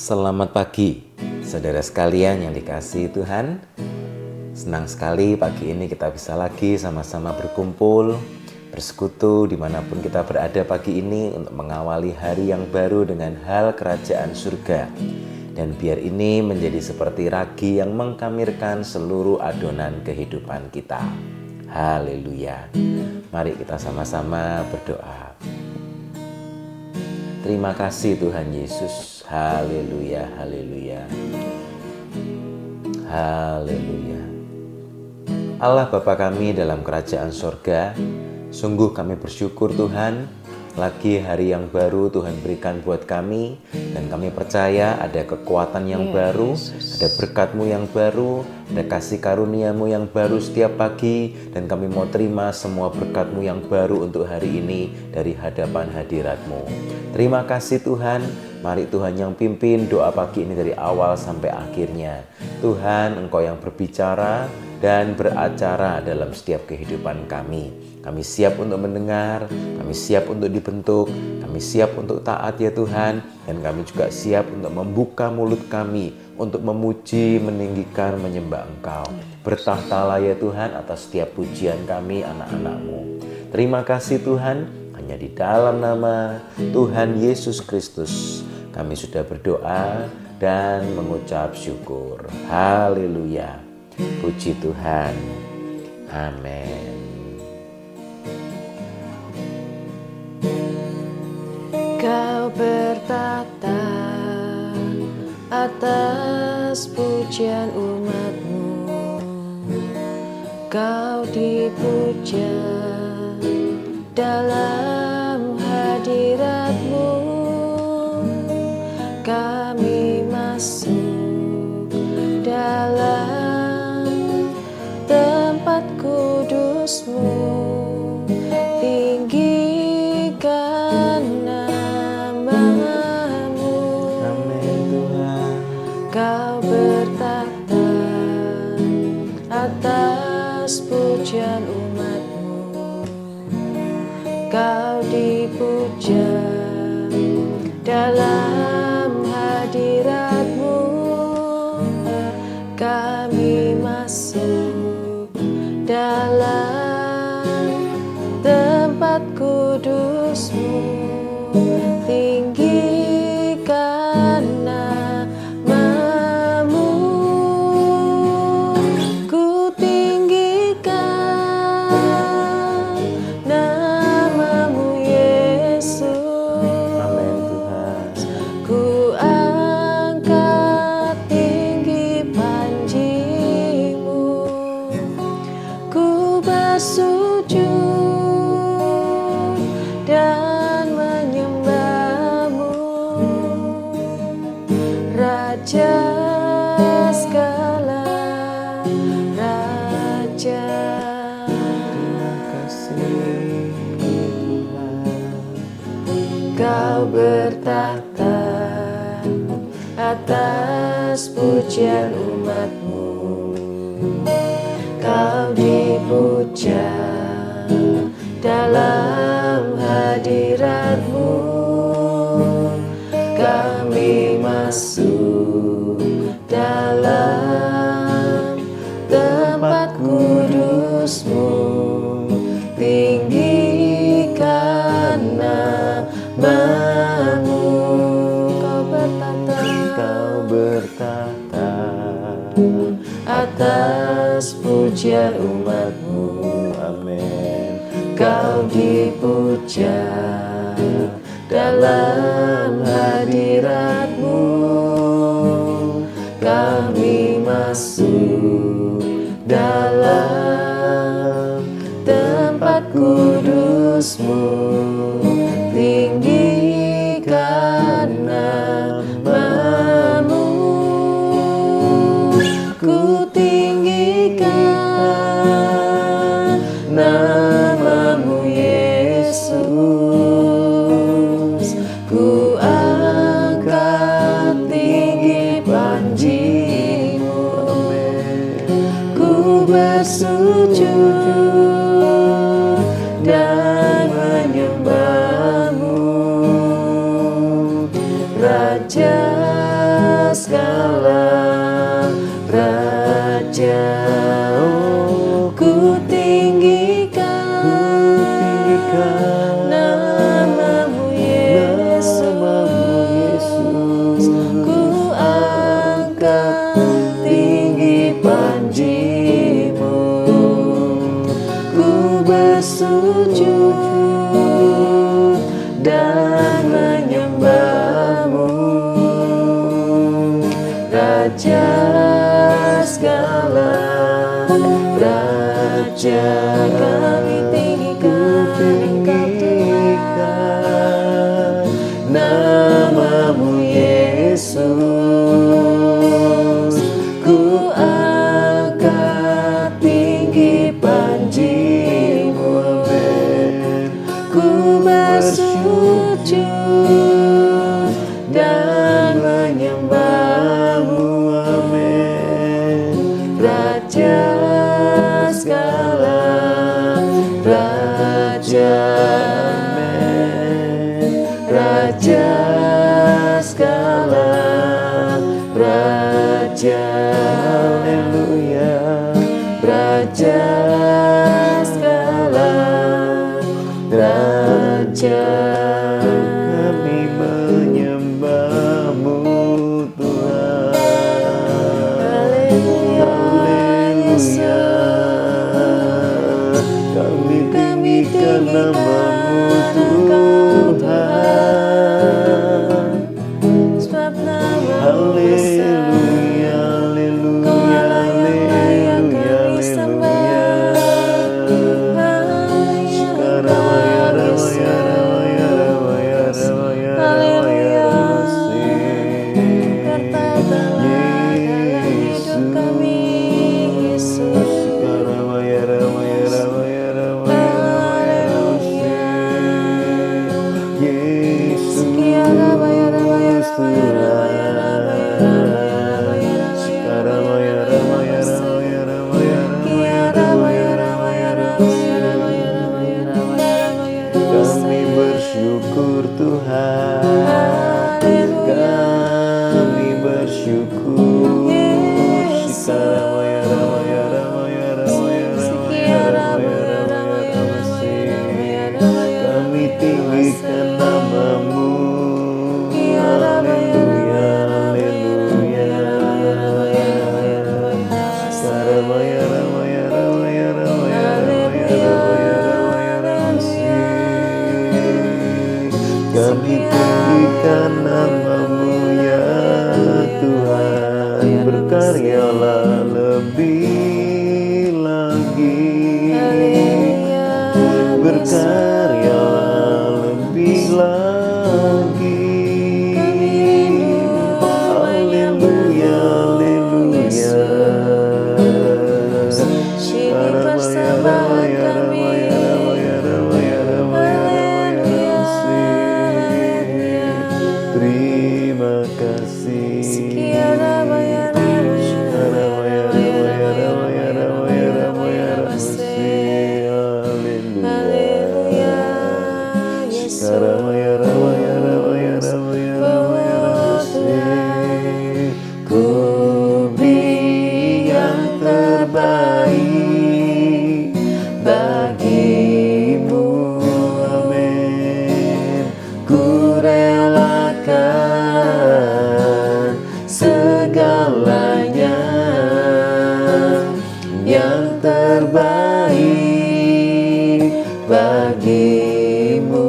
Selamat pagi, saudara sekalian yang dikasihi Tuhan. Senang sekali pagi ini kita bisa lagi sama-sama berkumpul, bersekutu dimanapun kita berada pagi ini untuk mengawali hari yang baru dengan hal kerajaan surga. Dan biar ini menjadi seperti ragi yang mengkamirkan seluruh adonan kehidupan kita. Haleluya. Mari kita sama-sama berdoa. Terima kasih Tuhan Yesus. Haleluya, haleluya. Haleluya. Allah Bapa kami dalam kerajaan sorga, sungguh kami bersyukur Tuhan, lagi hari yang baru Tuhan berikan buat kami, dan kami percaya ada kekuatan yang baru, ada berkat-Mu yang baru, ada kasih karunia-Mu yang baru setiap pagi, dan kami mau terima semua berkat-Mu yang baru untuk hari ini dari hadapan hadirat-Mu. Terima kasih Tuhan. Mari Tuhan yang pimpin doa pagi ini dari awal sampai akhirnya. Tuhan, Engkau yang berbicara dan beracara dalam setiap kehidupan kami. Kami siap untuk mendengar, kami siap untuk dibentuk, kami siap untuk taat ya Tuhan. Dan kami juga siap untuk membuka mulut kami untuk memuji, meninggikan, menyembah Engkau. Bertahtalah ya Tuhan atas setiap pujian kami anak-anak-Mu. Terima kasih Tuhan, hanya di dalam nama Tuhan Yesus Kristus kami sudah berdoa dan mengucap syukur. Haleluya. Puji Tuhan. Amin. Kau bertata atas pujian umat-Mu. Kau dipuja dalam hadirat-Mu. Kami masuk dalam tempat kudus-Mu. Tinggikan nama-Mu. Amin Tuhan. Kau bertata atas pujian umat-Mu. Kau dipuja dalam hadirat-Mu. Kami masuk dalam tempat kudus-Mu. Tinggikan nama-Mu. Ku tinggikan nama-Mu Yesus. Amin Tuhan. Ku angkat tinggi panji-Mu. Ku bersujud dan menyembah-Mu. Raja segala raja. Terima kasih Tuhan. Kau bertata atas pujian umat-Mu. Kau dipuja dalam hadirat-Mu. Kami masuk dalam tempat kudus-Mu. Tinggikan nama-Mu. Kau bertata atas pujian umat-Mu. Amin. Kau dipuja dalam hadirat-Mu. Kami masuk dalam tempat kudus-Mu. Tinggikan nama-Mu. Ku tinggikan nama-Mu Yesus. Ku angkat tinggi panji-Mu. Ku bersujud dan menyembah-Mu. Raja Ku tinggikan namamu Yesus. Ku angkat tinggi panji-Mu. Ku bersujud dan menyembah-Mu, Raja segala raja. Kami tinggikan namamu Yesus. Ku angkat tinggi panji-Mu. Ku bersujud dan menyembah-Mu. Amin. Raja segala raja. Amin. Raja segala raja. Haleluya. Raja segala raja. Kami menyembah-Mu Tuhan. Haleluya. Kami tinggikan nama-Mu Tuhan. Sebab nama-Mu Haleluya, haleluya, haleluya, haleluya. Ramaya, ramaya, ramaya, ramaya, ramaya, ramaya, hidup kami, Yesus. Ramaya, ramaya, ramaya, ramaya, ramaya, Yesus Tuhan. Ramaya, ramaya, ramaya, ramaya, kami bersyukur Tuhan, kami bersyukur. Ramaya, ramaya, ramaya, ramaya, ramaya, ramaya, ramaya, kami tinggikan nama-Mu. Haleluya, haleluya. Ramaya, ramaya, ramaya, ramaya, ramaya, ramaya, ramaya, kami tinggikan nama-Mu ya Tuhan. Berkaryalah lebih lagi, berkaryalah lebih lagi. Haleluya, haleluya. Ramaya, ramaya, ramaya, ramaya, ramaya, ramaya, terima kasih. Ramaya, ramaya, ramaya, ramaya, ramaya, haleluya. Ramaya, ramaya, ramaya, ramaya, ramaya, Ku beri yang terbaik bagi-Mu, amin. ku relakan segalanya yang terbaik bagi-Mu,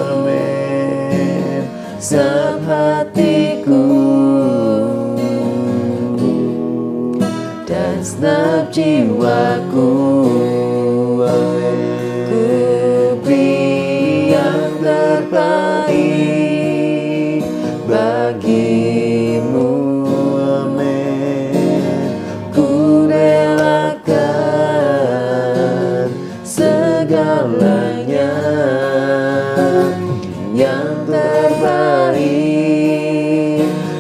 Amin. sebab hatiku dan segenap jiwaku. Ku beri yang terbaik bagi-Mu, Amin. ku relakan segalanya yang terbaik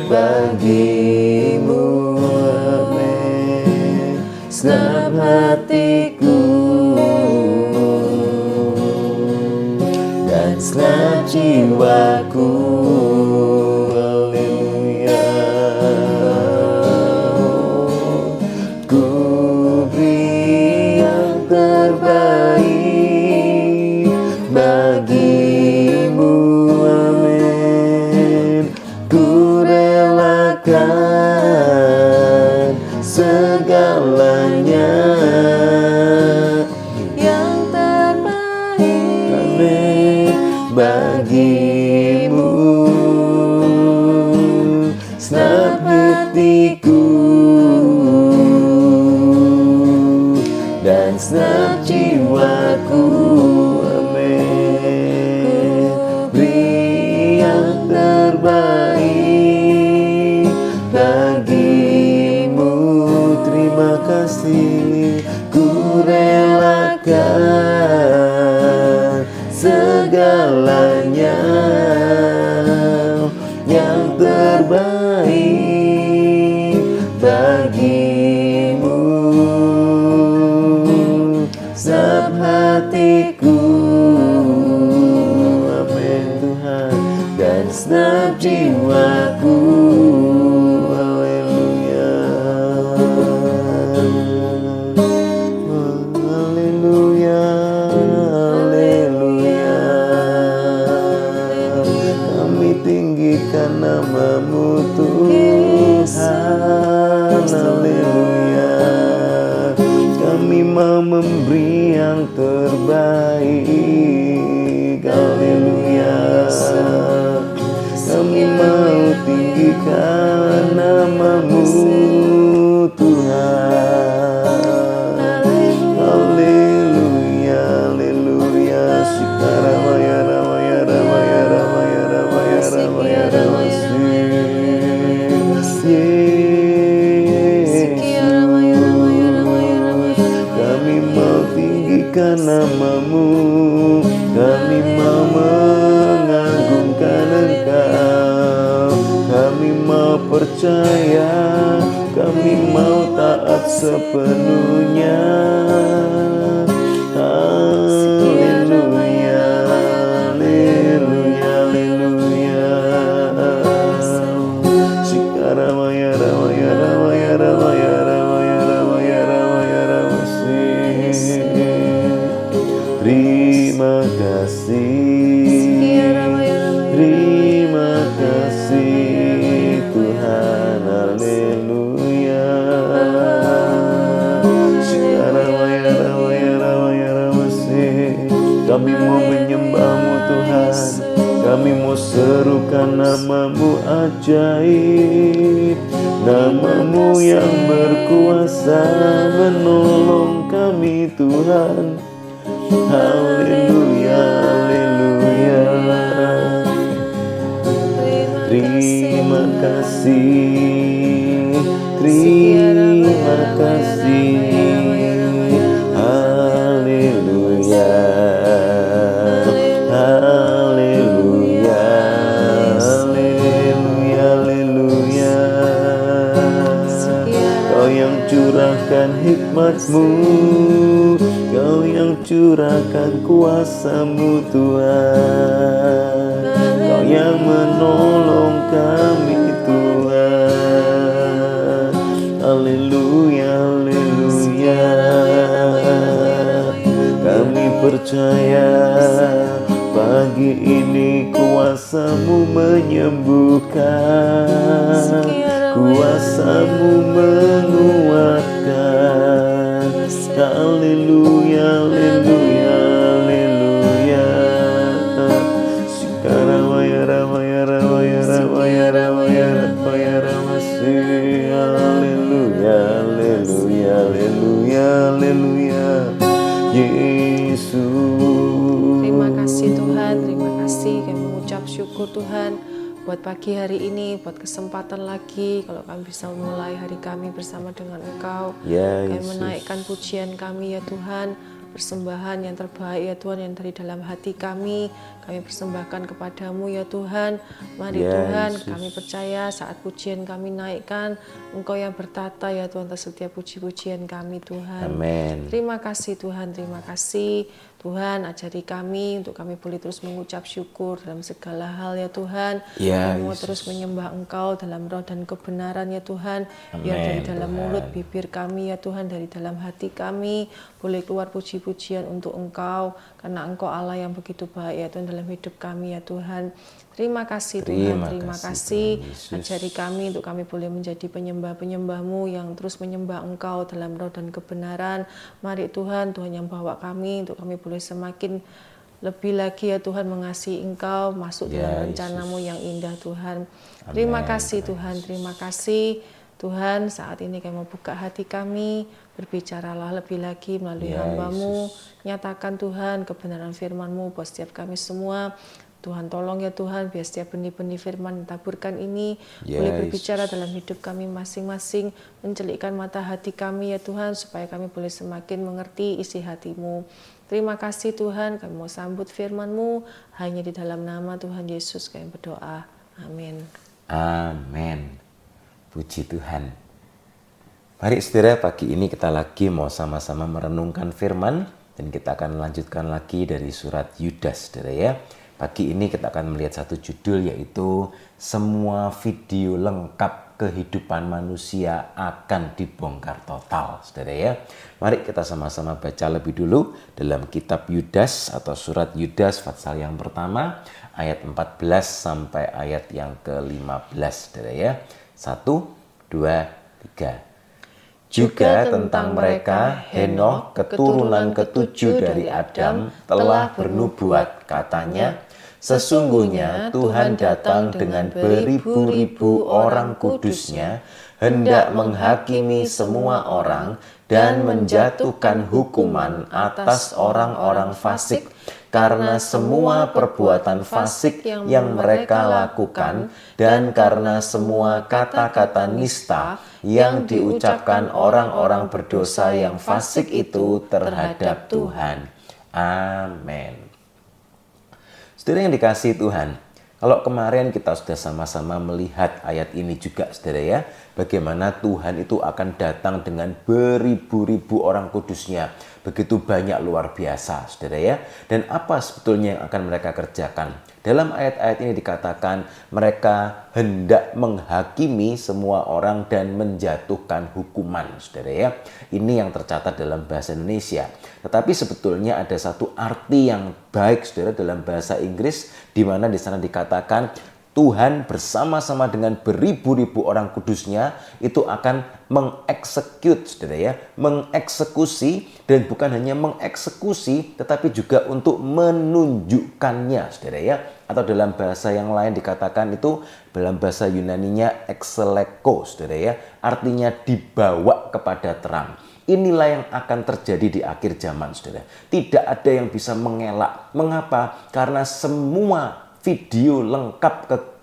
bagi-Mu, Amin. segenap hatiku dan segenap jiwaku. Haleluya. Ku dan segenap jiwaku. Amin. Beri yang terbaik bagimu, terima kasih. Ku relakan segalanya, yang terbaik bagimu. Segenap hatiku, amin Tuhan, dan segenap jiwaku. Haleluya, haleluya, haleluya. Kami tinggikan nama-Mu Tuhan, haleluya. Kami mau memberi yang terbaik, haleluya. Kami mau tinggikan nama-Mu Tuhan, haleluya, haleluya. Shikaramaya ramaya ramaya ramaya ramaya ramaya ramasi. Kami mau tinggikan nama-Mu, kami mau mengagungkan Engkau, kami mau percaya, kami mau taat sepenuhnya. Haleluya, haleluya, haleluya. Shikaramaya ramaya ramaya ramaya ramaya ramaya ramaya ramasi. Terima kasih, terima kasih Tuhan, haleluya. Shikaramaya ramaya ramaya ramasi. Kami mau menyembah-Mu Tuhan, kami mau serukan nama-Mu ajaib, nama-Mu yang berkuasa menolong kami Tuhan. Haleluya, haleluya. Terima kasih, terima kasih. Haleluya, haleluya, haleluya, haleluya. Kau yang curahkan hikmat-Mu, Kau yang curahkan kuasa-Mu Tuhan, Kau yang menolong kami Tuhan. Haleluya, haleluya. Kami percaya pagi ini kuasa-Mu menyembuhkan, kuasa-Mu menguatkan. Haleluya, haleluya, haleluya. Shikaramaya ramaya ramaya ramaya ramaya ramaya ramasi. Haleluya, haleluya, haleluya, haleluya. Yesus. Terima kasih Tuhan, terima kasih. Kami mengucap syukur Tuhan buat pagi hari ini, buat kesempatan lagi kalau kami bisa memulai hari kami bersama dengan Engkau. Ya, Kami Yesus. menaikkan pujian kami ya Tuhan, persembahan yang terbaik ya Tuhan yang dari dalam hati kami persembahkan kepadamu ya Tuhan. Mari Ya, Tuhan, Yesus. kami percaya saat pujian kami naikkan, Engkau yang bertata ya Tuhan atas setiap puji-pujian kami Tuhan. Amin. Terima kasih Tuhan, terima kasih Tuhan, ajari kami untuk kami boleh terus mengucap syukur dalam segala hal ya Tuhan. Ya, Kami mau Yesus. terus menyembah Engkau dalam roh dan kebenaran ya Tuhan. Biar Amin, dari dalam Tuhan. mulut bibir kami ya Tuhan, dari dalam hati kami boleh keluar puji-pujian untuk Engkau, karena Engkau Allah yang begitu baik ya Tuhan dalam hidup kami ya Tuhan. Terima kasih Tuhan, terima kasih. Tuhan Yesus. Ajari kami untuk kami boleh menjadi penyembah-penyembah-Mu yang terus menyembah Engkau dalam roh dan kebenaran. Mari Tuhan, Tuhan yang bawa kami untuk kami boleh semakin lebih lagi ya Tuhan mengasihi Engkau, masuk Ya, dalam Yesus. rencana-Mu yang indah Tuhan. Terima kasih Tuhan, terima kasih Tuhan, saat ini kami mau buka hati kami, berbicaralah lebih lagi melalui Ya, hamba-Mu. Yesus. Nyatakan Tuhan kebenaran firman-Mu buat setiap kami semua. Tuhan tolong ya Tuhan, biar setiap benih-benih firman yang taburkan ini Ya, boleh berbicara Yesus. dalam hidup kami masing-masing, mencelikkan mata hati kami ya Tuhan, supaya kami boleh semakin mengerti isi hati-Mu. Terima kasih Tuhan, kami mau sambut firman-Mu, hanya di dalam nama Tuhan Yesus kami berdoa. Amin. Amin. Puji Tuhan. Mari saudara, pagi ini kita lagi mau sama-sama merenungkan firman, dan kita akan melanjutkan lagi dari surat Yudas, saudara ya. Pagi ini kita akan melihat satu judul, yaitu semua video lengkap kehidupan manusia akan dibongkar total, saudara ya. Mari kita sama-sama baca lebih dulu dalam kitab Yudas atau surat Yudas pasal yang pertama, ayat 14 sampai ayat yang ke-15, saudara ya. 1, 2, 3. Juga tentang mereka, Henokh, keturunan ketujuh dari Adam, telah bernubuat, katanya, sesungguhnya Tuhan datang dengan beribu-ribu orang kudusnya, hendak menghakimi semua orang dan menjatuhkan hukuman atas orang-orang fasik, karena semua perbuatan fasik yang mereka lakukan dan karena semua kata-kata nista yang diucapkan orang-orang berdosa yang fasik itu terhadap Tuhan. Amin. Saudara yang dikasihi Tuhan, kalau kemarin kita sudah sama-sama melihat ayat ini juga, saudara ya, bagaimana Tuhan itu akan datang dengan beribu-ribu orang kudusnya. Begitu banyak, luar biasa, saudara ya. Dan apa sebetulnya yang akan mereka kerjakan? Dalam ayat-ayat ini dikatakan mereka hendak menghakimi semua orang dan menjatuhkan hukuman, saudara ya. Ini yang tercatat dalam bahasa Indonesia. Tetapi sebetulnya ada satu arti yang baik, saudara, dalam bahasa Inggris, di mana di sana dikatakan Tuhan bersama-sama dengan beribu-ribu orang kudusnya itu akan mengeksekut, saudara ya, mengeksekusi, dan bukan hanya mengeksekusi tetapi juga untuk menunjukkannya, saudara ya. Atau dalam bahasa yang lain dikatakan itu dalam bahasa Yunaninya exeleko, saudara ya, artinya dibawa kepada terang. Inilah yang akan terjadi di akhir zaman, saudara. Tidak ada yang bisa mengelak. Mengapa? Karena semua video lengkap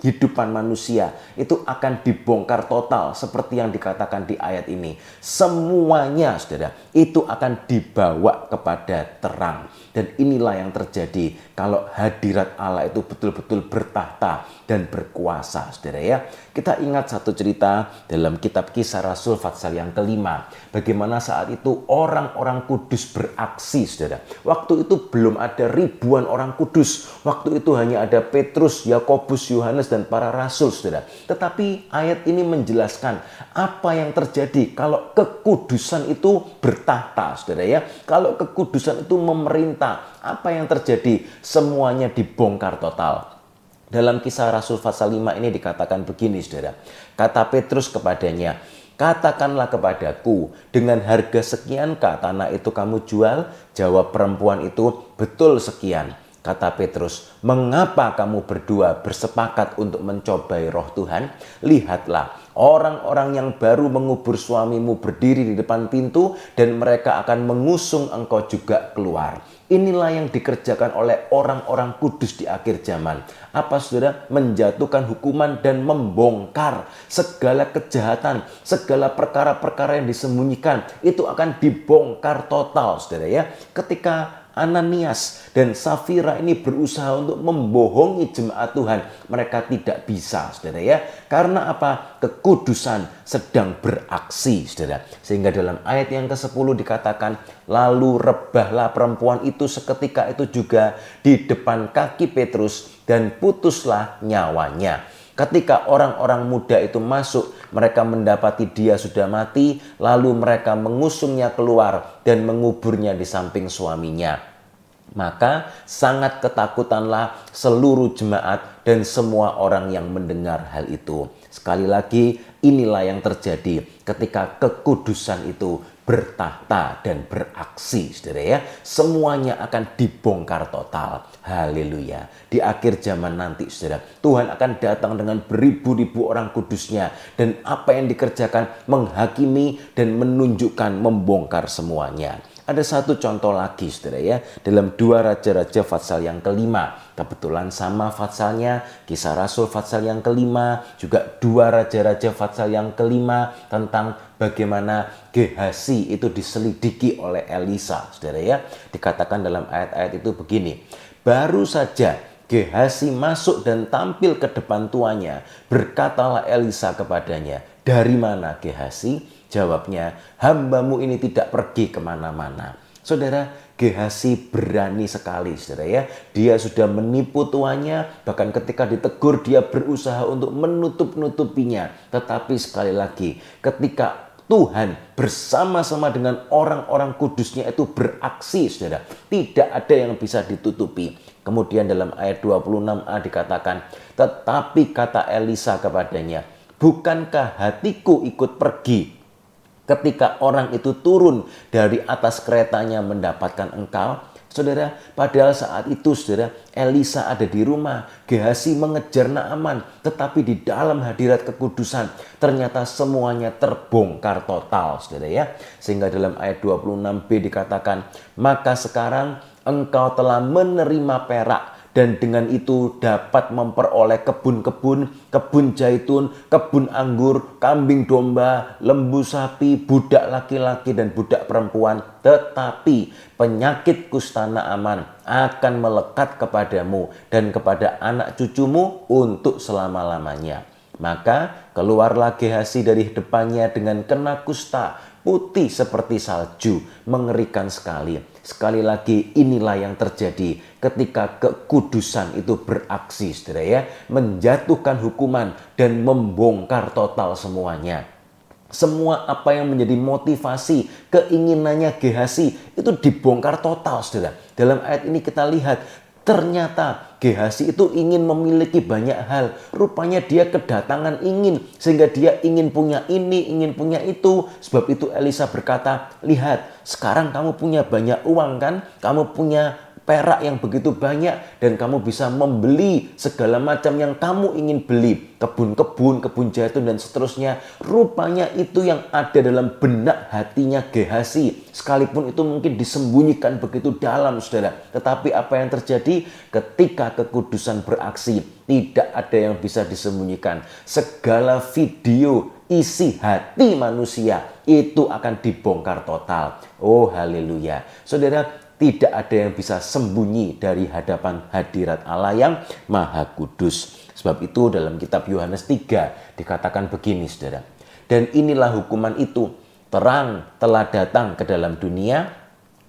kehidupan manusia itu akan dibongkar total seperti yang dikatakan di ayat ini. Semuanya, saudara, itu akan dibawa kepada terang. Dan inilah yang terjadi kalau hadirat Allah itu betul-betul bertahta dan berkuasa, saudara ya. Kita ingat satu cerita dalam kitab Kisah Rasul pasal yang kelima. Bagaimana saat itu orang-orang kudus beraksi, saudara. Waktu itu belum ada ribuan orang kudus. Waktu itu hanya ada Petrus, Yakobus, Yohanes, dan para rasul, saudara. Tetapi ayat ini menjelaskan apa yang terjadi kalau kekudusan itu bertahta, saudara ya. Kalau kekudusan itu memerintah, apa yang terjadi? Semuanya dibongkar total. Dalam Kisah Rasul pasal 5 ini dikatakan begini, saudara. Kata Petrus kepadanya, katakanlah kepadaku, dengan harga sekiankah tanah itu kamu jual? Jawab perempuan itu, betul sekian. Kata Petrus, mengapa kamu berdua bersepakat untuk mencobai roh Tuhan? Lihatlah, orang-orang yang baru mengubur suamimu berdiri di depan pintu dan mereka akan mengusung engkau juga keluar. Inilah yang dikerjakan oleh orang-orang kudus di akhir zaman. Apa, saudara? Menjatuhkan hukuman dan membongkar segala kejahatan, segala perkara-perkara yang disembunyikan. Itu akan dibongkar total, saudara ya. Ketika Ananias dan Safira ini berusaha untuk membohongi jemaat Tuhan, mereka tidak bisa, saudara ya. Karena apa? Kekudusan sedang beraksi, saudara. Sehingga dalam ayat yang ke-10 dikatakan, lalu rebahlah perempuan itu seketika itu juga di depan kaki Petrus dan putuslah nyawanya. Ketika orang-orang muda itu masuk, mereka mendapati dia sudah mati, lalu mereka mengusungnya keluar dan menguburnya di samping suaminya. Maka sangat ketakutanlah seluruh jemaat dan semua orang yang mendengar hal itu. Sekali lagi, inilah yang terjadi ketika kekudusan itu bertahta dan beraksi, saudara ya. Semuanya akan dibongkar total. Haleluya. Di akhir zaman nanti, saudara, Tuhan akan datang dengan beribu-ribu orang kudusnya. Dan apa yang dikerjakan menghakimi dan menunjukkan, membongkar semuanya. Ada satu contoh lagi, saudara ya, dalam 2 Raja-Raja pasal yang ke-5. Kebetulan sama passalnya, Kisah Rasul pasal yang ke-5, juga 2 Raja-Raja pasal yang ke-5 tentang bagaimana Gehasi itu diselidiki oleh Elisa, saudara ya. Dikatakan dalam ayat-ayat itu begini, baru saja Gehasi masuk dan tampil ke depan tuannya, berkatalah Elisa kepadanya, dari mana Gehasi? Jawabnya, hambamu ini tidak pergi kemana-mana. Saudara, Gehasi berani sekali, saudara ya. Dia sudah menipu tuannya, bahkan ketika ditegur dia berusaha untuk menutup-nutupinya. Tetapi sekali lagi, ketika Tuhan bersama-sama dengan orang-orang kudusnya itu beraksi, saudara, tidak ada yang bisa ditutupi. Kemudian dalam ayat 26a dikatakan, tetapi kata Elisa kepadanya, bukankah hatiku ikut pergi ketika orang itu turun dari atas keretanya mendapatkan engkau? Saudara, padahal saat itu, saudara, Elisa ada di rumah. Gehasi mengejar Naaman, tetapi di dalam hadirat kekudusan ternyata semuanya terbongkar total, saudara ya. Sehingga dalam ayat 26b dikatakan, maka sekarang engkau telah menerima perak, dan dengan itu dapat memperoleh kebun-kebun, kebun zaitun, kebun anggur, kambing domba, lembu sapi, budak laki-laki dan budak perempuan. Tetapi penyakit kusta Naaman akan melekat kepadamu dan kepada anak cucumu untuk selama-lamanya. Maka keluarlah Gehasi dari depannya dengan kena kusta, putih seperti salju, mengerikan sekali. Sekali lagi, inilah yang terjadi ketika kekudusan itu beraksi, saudara ya, menjatuhkan hukuman dan membongkar total semuanya. Semua apa yang menjadi motivasi, keinginannya Gehasi itu dibongkar total, saudara. Dalam ayat ini kita lihat, ternyata Gehasi itu ingin memiliki banyak hal. Rupanya dia kedatangan ingin, sehingga dia ingin punya ini, ingin punya itu. Sebab itu Elisa berkata, lihat, sekarang kamu punya banyak uang kan? Kamu punya perak yang begitu banyak dan kamu bisa membeli segala macam yang kamu ingin beli. Kebun-kebun, kebun zaitun dan seterusnya. Rupanya itu yang ada dalam benak hatinya Gehasi. Sekalipun itu mungkin disembunyikan begitu dalam, saudara. Tetapi apa yang terjadi ketika kekudusan beraksi? Tidak ada yang bisa disembunyikan. Segala video isi hati manusia itu akan dibongkar total. Oh haleluya. Saudara, tidak ada yang bisa sembunyi dari hadapan hadirat Allah yang Maha Kudus. Sebab itu dalam kitab Yohanes 3 dikatakan begini, saudara. Dan inilah hukuman itu, terang telah datang ke dalam dunia,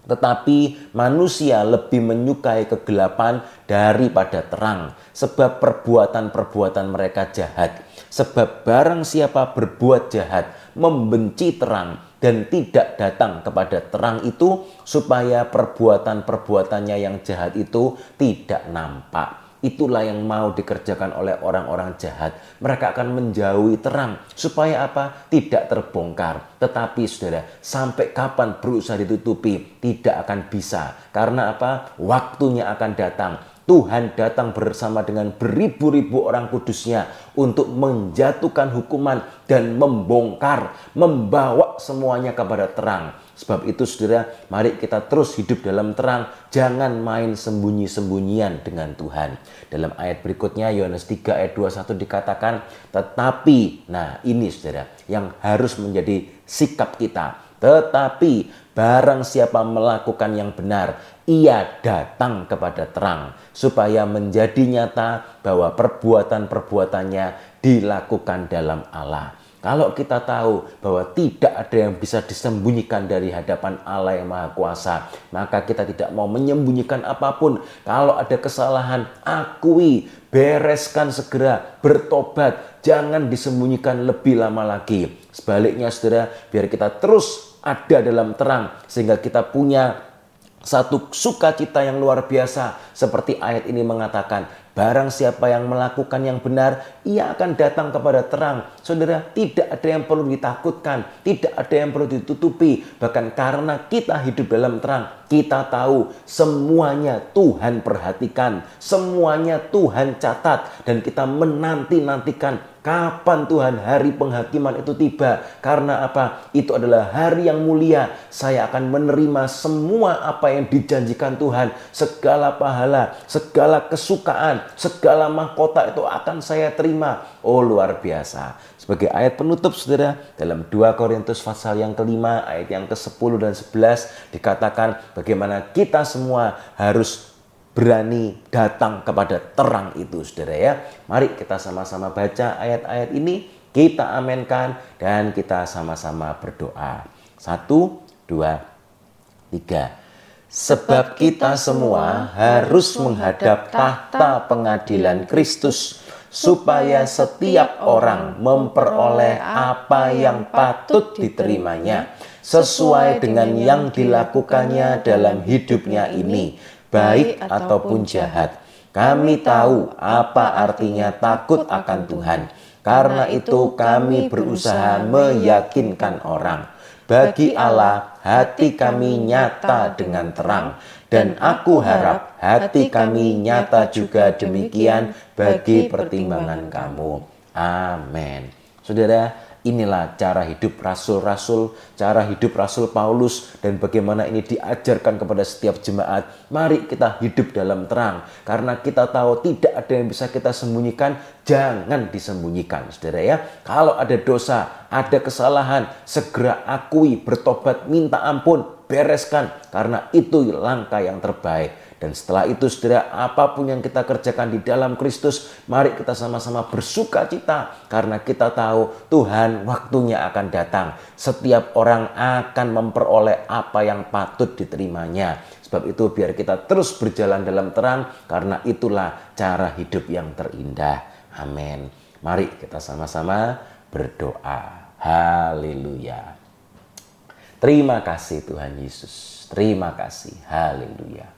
tetapi manusia lebih menyukai kegelapan daripada terang, sebab perbuatan-perbuatan mereka jahat. Sebab barang siapa berbuat jahat, membenci terang, dan tidak datang kepada terang itu, supaya perbuatan-perbuatannya yang jahat itu tidak nampak. Itulah yang mau dikerjakan oleh orang-orang jahat. Mereka akan menjauhi terang. Supaya apa? Tidak terbongkar. Tetapi saudara, sampai kapan berusaha ditutupi? Tidak akan bisa. Karena apa? Waktunya akan datang. Tuhan datang bersama dengan beribu-ribu orang kudusnya untuk menjatuhkan hukuman dan membongkar, membawa semuanya kepada terang. Sebab itu saudara, mari kita terus hidup dalam terang, jangan main sembunyi-sembunyian dengan Tuhan. Dalam ayat berikutnya Yohanes 3 ayat 21 dikatakan, tetapi, nah ini saudara yang harus menjadi sikap kita. Tetapi barang siapa melakukan yang benar, ia datang kepada terang, supaya menjadi nyata bahwa perbuatan-perbuatannya dilakukan dalam Allah. Kalau kita tahu bahwa tidak ada yang bisa disembunyikan dari hadapan Allah yang Maha Kuasa, maka kita tidak mau menyembunyikan apapun. Kalau ada kesalahan, akui, bereskan segera, bertobat, jangan disembunyikan lebih lama lagi. Sebaliknya saudara, biar kita terus ada dalam terang, sehingga kita punya satu sukacita yang luar biasa. Seperti ayat ini mengatakan, Barang siapa yang melakukan yang benar, ia akan datang kepada terang. Saudara, tidak ada yang perlu ditakutkan, tidak ada yang perlu ditutupi. Bahkan karena kita hidup dalam terang, kita tahu semuanya Tuhan perhatikan, semuanya Tuhan catat, dan kita menanti-nantikan kapan Tuhan hari penghakiman itu tiba. Karena apa? Itu adalah hari yang mulia. Saya akan menerima semua apa yang dijanjikan Tuhan. Segala pahala, segala kesukaan, segala mahkota itu akan saya terima. Oh, luar biasa. Sebagai ayat penutup, saudara, dalam 2 Korintus pasal yang kelima, ayat yang ke-10 dan 11 dikatakan bagaimana kita semua harus berani datang kepada terang itu, saudara ya. Mari kita sama-sama baca ayat-ayat ini, kita amenkan, dan kita sama-sama berdoa. 1, 2, 3. Sebab kita semua harus menghadap tahta pengadilan Kristus, supaya setiap orang memperoleh apa yang patut diterimanya, sesuai dengan yang dilakukannya dalam hidupnya ini, baik ataupun jahat. Kami tahu apa artinya takut akan Tuhan. Karena itu kami berusaha meyakinkan orang. Bagi Allah, hati kami nyata dengan terang. Dan aku harap hati kami nyata juga demikian bagi pertimbangan kamu. Amin. Saudara, inilah cara hidup rasul-rasul, cara hidup Rasul Paulus, dan bagaimana ini diajarkan kepada setiap jemaat. Mari kita hidup dalam terang, karena kita tahu tidak ada yang bisa kita sembunyikan. Jangan disembunyikan, saudara ya. Kalau ada dosa, ada kesalahan, segera akui, bertobat, minta ampun, bereskan, karena itu langkah yang terbaik. Dan setelah itu, saudara, apapun yang kita kerjakan di dalam Kristus, mari kita sama-sama bersuka cita, karena kita tahu Tuhan waktunya akan datang. Setiap orang akan memperoleh apa yang patut diterimanya. Sebab itu biar kita terus berjalan dalam terang, karena itulah cara hidup yang terindah. Amin. Mari kita sama-sama berdoa. Haleluya. Terima kasih Tuhan Yesus. Terima kasih. Haleluya.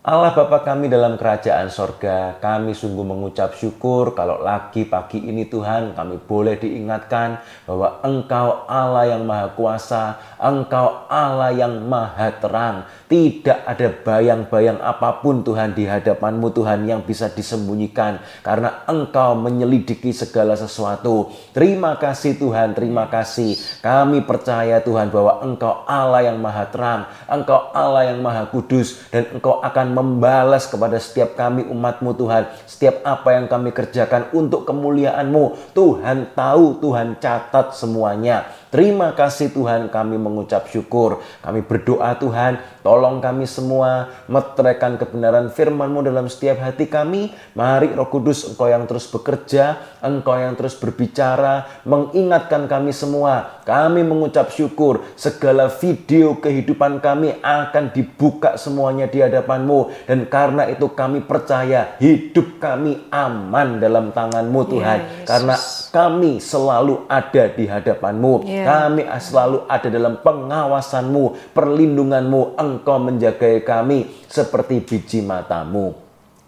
Allah Bapa kami dalam kerajaan sorga, kami sungguh mengucap syukur kalau lagi pagi ini Tuhan kami boleh diingatkan bahwa Engkau Allah yang Maha Kuasa, Engkau Allah yang Maha Terang. Tidak ada bayang-bayang apapun Tuhan di hadapan-Mu Tuhan yang bisa disembunyikan, karena Engkau menyelidiki segala sesuatu. Terima kasih Tuhan, terima kasih. Kami percaya Tuhan bahwa Engkau Allah yang Maha Terang, Engkau Allah yang Maha Kudus, dan Engkau akan membalas kepada setiap kami umat-Mu Tuhan. Setiap apa yang kami kerjakan untuk kemuliaan-Mu, Tuhan tahu, Tuhan catat semuanya. Terima kasih Tuhan, kami mengucap syukur. Kami berdoa Tuhan, tolong kami semua meteraikan kebenaran firman-Mu dalam setiap hati kami. Mari Roh Kudus, Engkau yang terus bekerja, Engkau yang terus berbicara, mengingatkan kami semua. Kami mengucap syukur, segala video kehidupan kami akan dibuka semuanya di hadapan-Mu. Dan karena itu kami percaya hidup kami aman dalam tangan-Mu Tuhan. Karena kami selalu ada di hadapan-Mu. Kami selalu ada dalam pengawasan-Mu, perlindungan-Mu. Engkau menjaga kami seperti biji mata-Mu.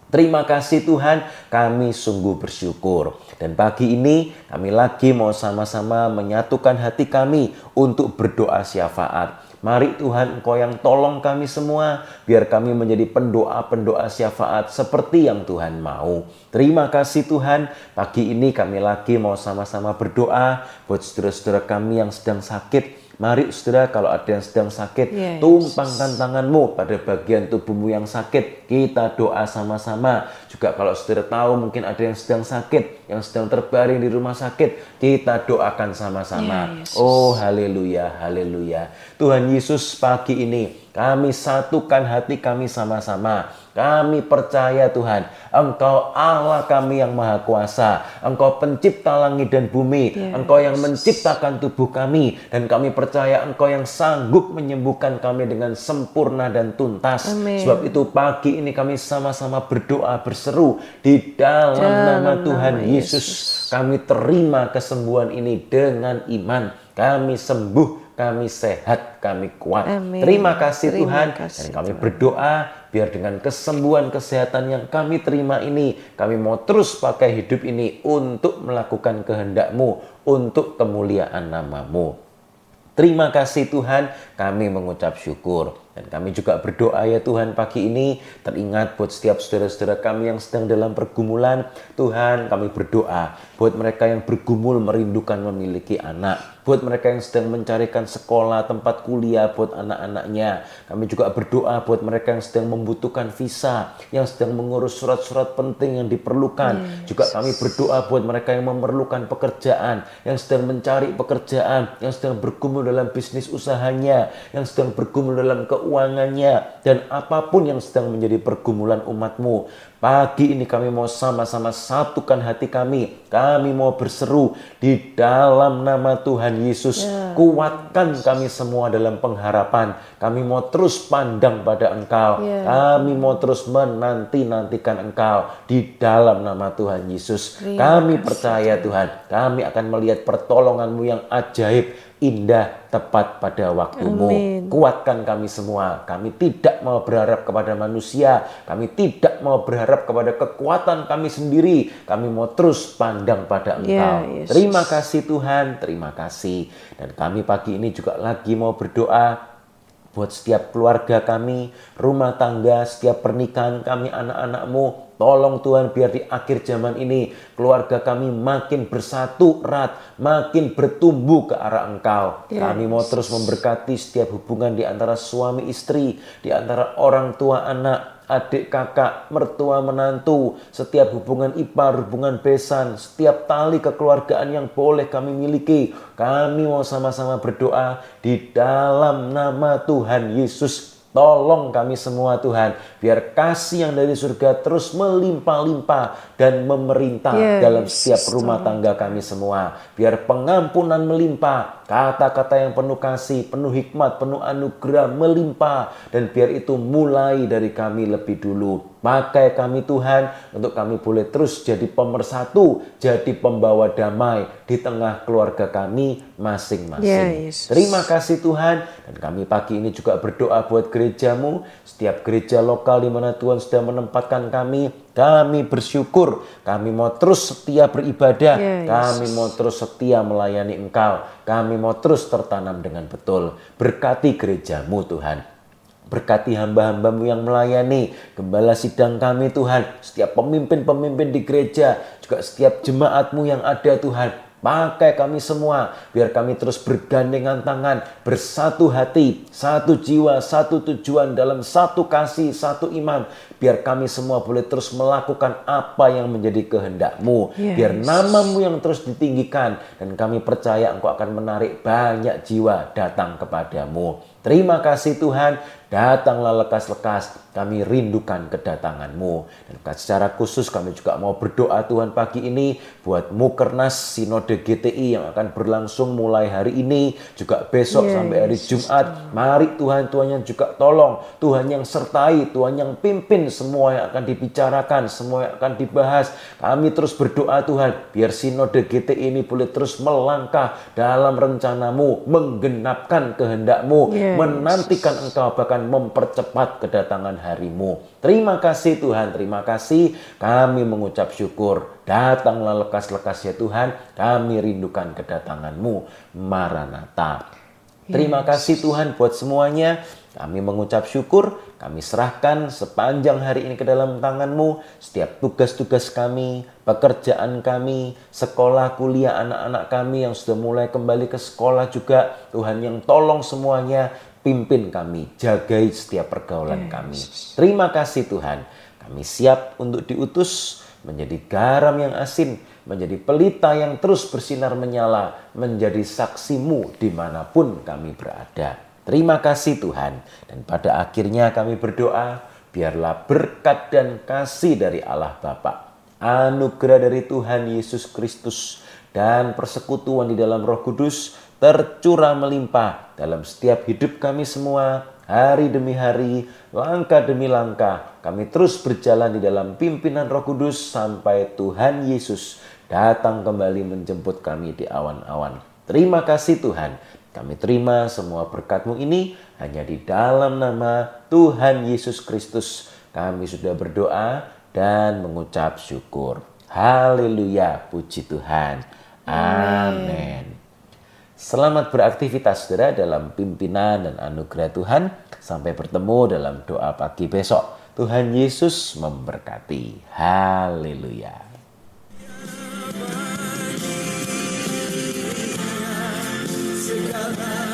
Terima kasih Tuhan, kami sungguh bersyukur. Dan pagi ini kami lagi mau sama-sama menyatukan hati kami untuk berdoa syafaat. Mari Tuhan, Engkau yang tolong kami semua, biar kami menjadi pendoa-pendoa syafaat seperti yang Tuhan mau. Terima kasih Tuhan, pagi ini kami lagi mau sama-sama berdoa buat saudara-saudara kami yang sedang sakit. Mari saudara, kalau ada yang sedang sakit, tumpangkan tanganmu pada bagian tubuhmu yang sakit. Kita doa sama-sama. Juga kalau saudara tahu mungkin ada yang sedang sakit, yang sedang terbaring di rumah sakit, kita doakan sama-sama. Oh haleluya, haleluya. Tuhan Yesus, pagi ini kami satukan hati kami sama-sama. Kami percaya Tuhan, Engkau Allah kami yang Maha Kuasa. Engkau pencipta langit dan bumi. Engkau yang menciptakan tubuh kami. Dan kami percaya Engkau yang sanggup menyembuhkan kami dengan sempurna dan tuntas. Amin. Sebab itu pagi ini kami sama-sama berdoa berseru di dalam nama Tuhan Yesus. Kami terima kesembuhan ini dengan iman. Kami sembuh kami sehat, kami kuat. Amin. Terima kasih Terima Tuhan. kasih, Dan kami Tuhan. berdoa biar dengan kesembuhan kesehatan yang kami terima ini, kami mau terus pakai hidup ini untuk melakukan kehendak-Mu, untuk kemuliaan nama-Mu. Terima kasih Tuhan, kami mengucap syukur. Dan kami juga berdoa ya Tuhan pagi ini, teringat buat setiap saudara-saudara kami yang sedang dalam pergumulan. Tuhan, kami berdoa buat mereka yang bergumul merindukan memiliki anak. Buat mereka yang sedang mencarikan sekolah, tempat kuliah buat anak-anaknya. Kami juga berdoa buat mereka yang sedang membutuhkan visa, yang sedang mengurus surat-surat penting yang diperlukan. Juga kami berdoa buat mereka yang memerlukan pekerjaan, yang sedang mencari pekerjaan, yang sedang bergumul dalam bisnis usahanya, yang sedang bergumul dalam keuangannya, dan apapun yang sedang menjadi pergumulan umat-Mu. Pagi ini kami mau sama-sama satukan hati kami. Kami mau berseru di dalam nama Tuhan Yesus. Kuatkan kami semua dalam pengharapan. Kami mau terus pandang pada Engkau. Kami mau terus menanti-nantikan Engkau di dalam nama Tuhan Yesus. Kami percaya Tuhan, kami akan melihat pertolongan-Mu yang ajaib, indah, tepat pada waktu-Mu. Amin. Kuatkan kami semua. Kami tidak mau berharap kepada manusia. Kami tidak mau berharap kepada kekuatan kami sendiri. Kami mau terus pandang pada Engkau. Yesus. Terima kasih Tuhan, terima kasih. Dan kami pagi ini juga lagi mau berdoa buat setiap keluarga kami, rumah tangga, setiap pernikahan kami, anak-anak-Mu. Tolong Tuhan biar di akhir zaman ini keluarga kami makin bersatu erat, makin bertumbuh ke arah Engkau. Kami mau terus memberkati setiap hubungan di antara suami istri, di antara orang tua anak, adik kakak, mertua menantu, setiap hubungan ipar, hubungan besan, setiap tali kekeluargaan yang boleh kami miliki. Kami mau sama-sama berdoa di dalam nama Tuhan Yesus. Tolong kami semua Tuhan, biar kasih yang dari surga terus melimpah-limpah dan memerintah dalam setiap rumah tangga kami semua. Biar pengampunan melimpah, kata-kata yang penuh kasih, penuh hikmat, penuh anugerah melimpah. Dan biar itu mulai dari kami lebih dulu. Pakai kami Tuhan untuk kami boleh terus jadi pemersatu, jadi pembawa damai di tengah keluarga kami masing-masing. Terima kasih Tuhan. Dan kami pagi ini juga berdoa buat gereja-Mu, setiap gereja lokal di mana Tuhan sudah menempatkan kami. Kami bersyukur, kami mau terus setia beribadah, kami mau terus setia melayani Engkau, kami mau terus tertanam dengan betul. Berkati gereja-Mu Tuhan. Berkati hamba-hamba-Mu yang melayani, gembala sidang kami Tuhan, setiap pemimpin-pemimpin di gereja, juga setiap jemaat-Mu yang ada Tuhan. Pakai kami semua, biar kami terus bergandengan tangan, bersatu hati, satu jiwa, satu tujuan, dalam satu kasih, satu iman. Biar kami semua boleh terus melakukan apa yang menjadi kehendak-Mu. Biar nama-Mu yang terus ditinggikan, dan kami percaya Engkau akan menarik banyak jiwa datang kepadamu. Terima kasih Tuhan, datanglah lekas-lekas, kami rindukan kedatangan-Mu. Dan secara khusus kami juga mau berdoa Tuhan pagi ini buat Mukernas Sinode GTI yang akan berlangsung mulai hari ini, juga besok sampai hari Jumat. Mari Tuhan, Tuhan yang juga tolong, Tuhan yang sertai, Tuhan yang pimpin semua yang akan dibicarakan, semua yang akan dibahas. Kami terus berdoa Tuhan, biar Sinode GTI ini boleh terus melangkah dalam rencana-Mu, menggenapkan kehendak-Mu, menantikan Engkau, bahkan mempercepat kedatangan hari-Mu. Terima kasih Tuhan, terima kasih. Kami mengucap syukur. Datanglah lekas-lekas ya Tuhan, kami rindukan kedatangan-Mu. Maranatha. Terima kasih Tuhan buat semuanya. Kami mengucap syukur, kami serahkan sepanjang hari ini ke dalam tangan-Mu. Setiap tugas-tugas kami, pekerjaan kami, sekolah, kuliah anak-anak kami yang sudah mulai kembali ke sekolah juga. Tuhan yang tolong semuanya, pimpin kami, jagai setiap pergaulan kami. Terima kasih Tuhan, kami siap untuk diutus menjadi garam yang asin, menjadi pelita yang terus bersinar menyala, menjadi saksi-Mu dimanapun kami berada. Terima kasih Tuhan. Dan pada akhirnya kami berdoa, biarlah berkat dan kasih dari Allah Bapa, anugerah dari Tuhan Yesus Kristus, dan persekutuan di dalam Roh Kudus tercurah melimpah dalam setiap hidup kami semua, hari demi hari, langkah demi langkah. Kami terus berjalan di dalam pimpinan Roh Kudus sampai Tuhan Yesus datang kembali menjemput kami di awan-awan. Terima kasih Tuhan. Kami terima semua berkat-Mu ini hanya di dalam nama Tuhan Yesus Kristus. Kami sudah berdoa dan mengucap syukur. Haleluya, puji Tuhan. Amin. Selamat beraktivitas saudara dalam pimpinan dan anugerah Tuhan. Sampai bertemu dalam doa pagi besok. Tuhan Yesus memberkati. Haleluya. Segala